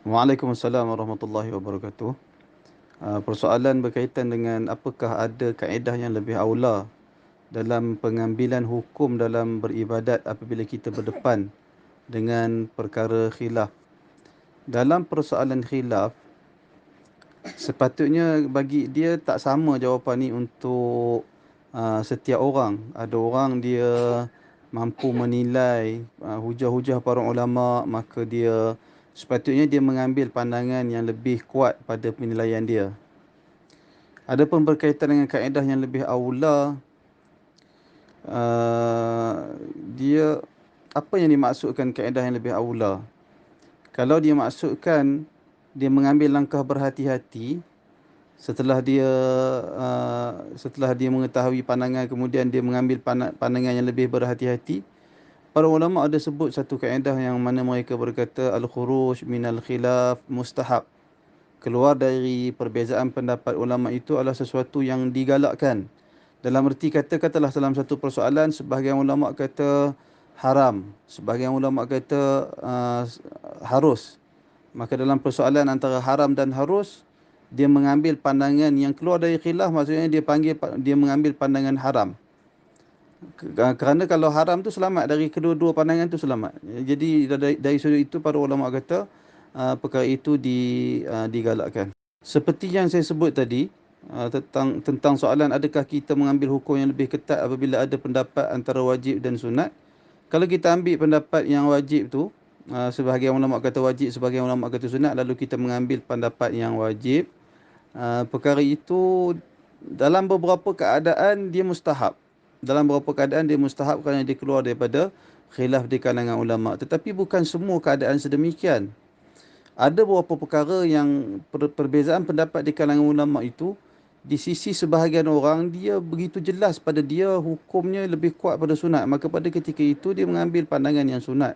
Waalaikumsalam warahmatullahi wabarakatuh. Persoalan berkaitan dengan apakah ada kaedah yang lebih aula dalam pengambilan hukum dalam beribadat apabila kita berdepan dengan perkara khilaf. Dalam persoalan khilaf, sepatutnya bagi dia tak sama jawapan ni untuk setiap orang. Ada orang dia mampu menilai hujah-hujah para ulama, maka dia sepatutnya dia mengambil pandangan yang lebih kuat pada penilaian dia. Adapun berkaitan dengan kaedah yang lebih aula, dia apa yang dimaksudkan kaedah yang lebih aula? Kalau dia maksudkan dia mengambil langkah berhati-hati setelah dia mengetahui pandangan, kemudian dia mengambil pandangan yang lebih berhati-hati. Para ulama ada sebut satu kaedah yang mana mereka berkata al-khuruj minal khilaf mustahab. Keluar dari perbezaan pendapat ulama itu adalah sesuatu yang digalakkan. Dalam erti kata, katalah dalam satu persoalan, sebahagian ulama kata haram, sebahagian ulama kata harus. Maka dalam persoalan antara haram dan harus, dia mengambil pandangan yang keluar dari khilaf, maksudnya dia mengambil pandangan haram. Kerana kalau haram tu selamat, dari kedua-dua pandangan tu selamat. Jadi dari sudut itu para ulama kata perkara itu digalakkan. Seperti yang saya sebut tadi, tentang soalan adakah kita mengambil hukum yang lebih ketat apabila ada pendapat antara wajib dan sunat. Kalau kita ambil pendapat yang wajib tu, sebahagian ulama kata wajib, sebahagian ulama kata sunat, lalu kita mengambil pendapat yang wajib, perkara itu dalam beberapa keadaan dia mustahab. Dalam beberapa keadaan dia mustahab kerana dia keluar daripada khilaf di kalangan ulama. Tetapi bukan semua keadaan sedemikian. Ada beberapa perkara yang perbezaan pendapat di kalangan ulama itu, di sisi sebahagian orang, dia begitu jelas pada dia hukumnya lebih kuat pada sunat. Maka pada ketika itu dia mengambil pandangan yang sunat.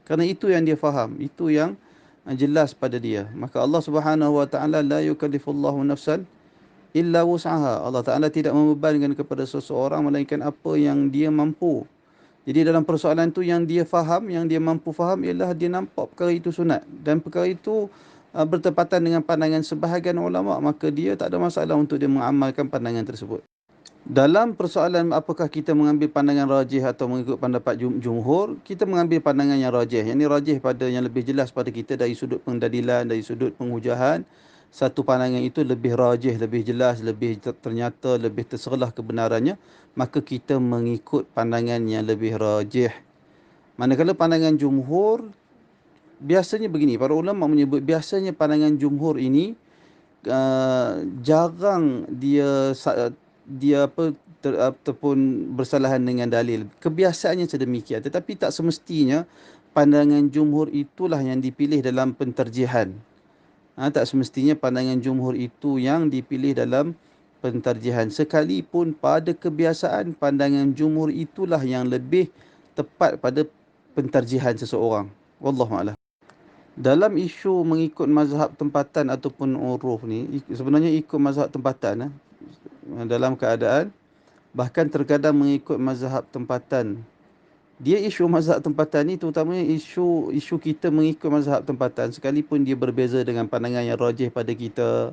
Kerana itu yang dia faham, itu yang jelas pada dia. Maka Allah Subhanahu Wa Taala la yukallifullahu nafsan illa wus'aha. Allah Taala tidak membebankan kepada seseorang melainkan apa yang dia mampu. Jadi dalam persoalan tu yang dia faham, yang dia mampu faham ialah dia nampak perkara itu sunat dan perkara itu bertepatan dengan pandangan sebahagian ulama, maka dia tak ada masalah untuk dia mengamalkan pandangan tersebut. Dalam persoalan apakah kita mengambil pandangan rajih atau mengikut pendapat jumhur, kita mengambil pandangan yang rajih. Yang ini rajih pada yang lebih jelas pada kita dari sudut pendalilan, dari sudut penghujahan. Satu pandangan itu lebih rajih, lebih jelas, lebih ternyata, lebih terserlah kebenarannya. Maka kita mengikut pandangan yang lebih rajih. Manakala pandangan jumhur, biasanya begini, para ulama menyebut biasanya pandangan jumhur ini jarang dia ataupun bersalahan dengan dalil. Kebiasaannya sedemikian, tetapi tak semestinya pandangan jumhur itulah yang dipilih dalam penterjihan. Tak semestinya pandangan jumhur itu yang dipilih dalam penterjihan. Sekalipun pada kebiasaan pandangan jumhur itulah yang lebih tepat pada penterjihan seseorang. Wallahu a'lam. Dalam isu mengikut mazhab tempatan ataupun uruf ni, sebenarnya ikut mazhab tempatan dalam keadaan bahkan terkadang mengikut mazhab tempatan. Dia isu mazhab tempatan ni terutamanya isu kita mengikut mazhab tempatan, sekalipun dia berbeza dengan pandangan yang rajih pada kita,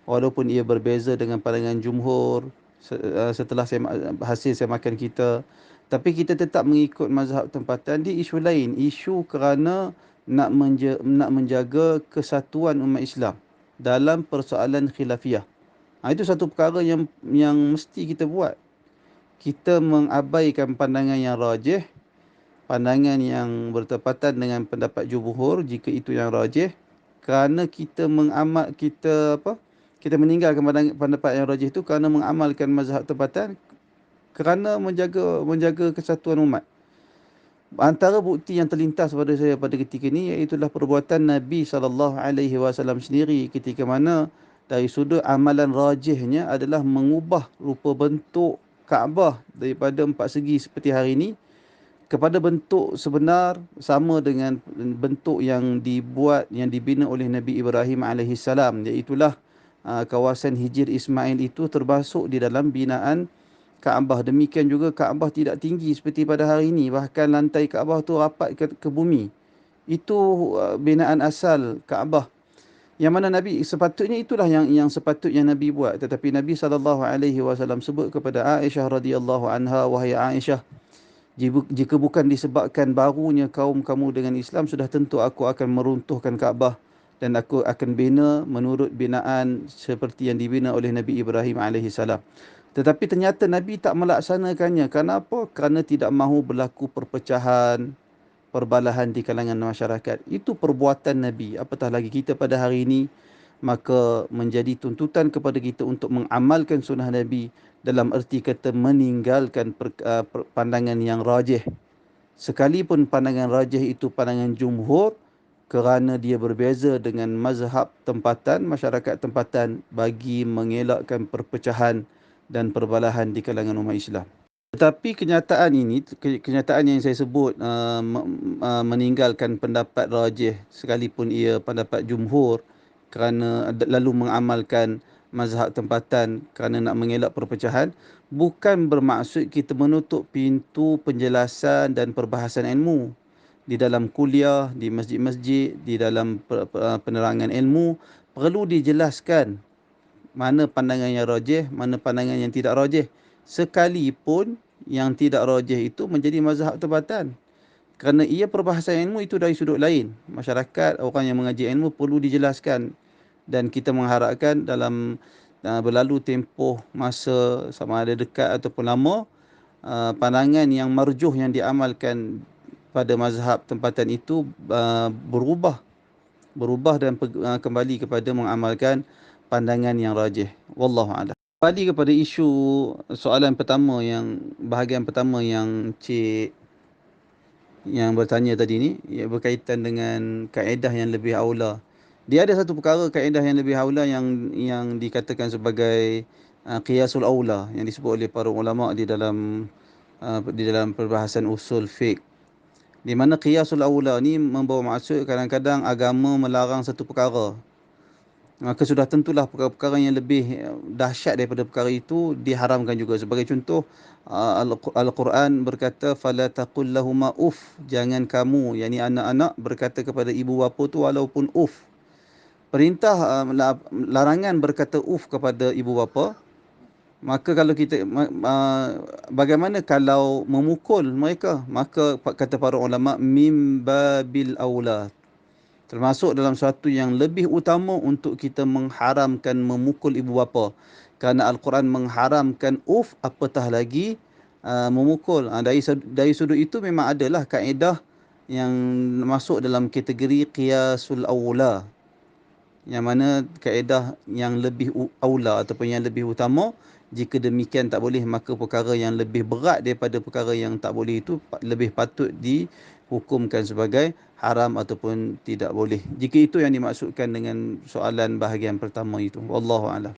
walaupun ia berbeza dengan pandangan jumhur setelah hasil saya makan kita, tapi kita tetap mengikut mazhab tempatan. Dia isu lain, isu kerana nak menjaga kesatuan umat Islam dalam persoalan khilafiyah. Itu satu perkara yang mesti kita buat. Kita mengabaikan pandangan yang rajih, pandangan yang bertepatan dengan pendapat jumhur jika itu yang rajih, kerana kita meninggalkan pendapat yang rajih itu kerana mengamalkan mazhab tempatan, kerana menjaga kesatuan umat. Antara bukti yang terlintas pada saya pada ketika ini iaitulah perbuatan Nabi SAW sendiri, ketika mana dari sudut amalan rajihnya adalah mengubah rupa bentuk Kaabah daripada empat segi seperti hari ini kepada bentuk sebenar sama dengan bentuk yang dibina oleh Nabi Ibrahim alaihissalam, iaitulah kawasan Hijr Ismail itu termasuk di dalam binaan Kaabah. Demikian juga Kaabah tidak tinggi seperti pada hari ini, bahkan lantai Kaabah tu rapat ke bumi. Itu binaan asal Kaabah. Yang mana Nabi sepatutnya itulah yang sepatutnya Nabi buat, tetapi Nabi SAW sebut kepada Aisyah radhiyallahu anha, wahai Aisyah, jika bukan disebabkan barunya kaum kamu dengan Islam, sudah tentu aku akan meruntuhkan Kaabah dan aku akan bina menurut binaan seperti yang dibina oleh Nabi Ibrahim alaihissalam. Tetapi ternyata Nabi tak melaksanakannya. Kenapa? Kerana tidak mahu berlaku perpecahan, perbalahan di kalangan masyarakat. Itu perbuatan Nabi. Apatah lagi kita pada hari ini, maka menjadi tuntutan kepada kita untuk mengamalkan sunnah Nabi dalam erti kata meninggalkan pandangan yang rajih. Sekalipun pandangan rajih itu pandangan jumhur, kerana dia berbeza dengan mazhab tempatan, masyarakat tempatan, bagi mengelakkan perpecahan dan perbalahan di kalangan umat Islam. Tetapi kenyataan ini, kenyataan yang saya sebut, meninggalkan pendapat rajih sekalipun ia pendapat jumhur kerana lalu mengamalkan mazhab tempatan kerana nak mengelak perpecahan, bukan bermaksud kita menutup pintu penjelasan dan perbahasan ilmu. Di dalam kuliah, di masjid-masjid, di dalam penerangan ilmu, perlu dijelaskan mana pandangan yang rajih, mana pandangan yang tidak rajih. Sekalipun yang tidak rajih itu menjadi mazhab tempatan. Kerana ia perbahasan ilmu itu dari sudut lain. Masyarakat, orang yang mengaji ilmu perlu dijelaskan. Dan kita mengharapkan dalam berlalu tempoh masa sama ada dekat ataupun lama, pandangan yang marjuh yang diamalkan pada mazhab tempatan itu berubah dan kembali kepada mengamalkan pandangan yang rajih. Wallahu a'lam. Kembali kepada isu soalan pertama, yang bahagian pertama yang Cik yang bertanya tadi ni, ia berkaitan dengan kaedah yang lebih aula. Dia ada satu perkara kaedah yang lebih aula yang dikatakan sebagai qiyasul aula, yang disebut oleh para ulama di dalam perbahasan usul fiqh. Di mana qiyasul aula ni membawa maksud kadang-kadang agama melarang satu perkara, maka sudah tentulah perkara-perkara yang lebih dahsyat daripada perkara itu diharamkan juga. Sebagai contoh, Al-Quran berkata, fala taqul lahuma uff, jangan kamu, yakni anak-anak, berkata kepada ibu bapa tu walaupun uff. Perintah, larangan berkata uff kepada ibu bapa. Maka kalau kita bagaimana kalau memukul mereka? Maka kata para ulama, mim babil aula, termasuk dalam suatu yang lebih utama untuk kita mengharamkan memukul ibu bapa. Kerana Al-Quran mengharamkan apatah lagi memukul. Dari sudut itu memang adalah kaedah yang masuk dalam kategori qiyasul aula, yang mana kaedah yang lebih aula ataupun yang lebih utama. Jika demikian tak boleh, maka perkara yang lebih berat daripada perkara yang tak boleh itu lebih patut dihukumkan sebagai haram ataupun tidak boleh. Jika itu yang dimaksudkan dengan soalan bahagian pertama itu. Wallahu a'lam.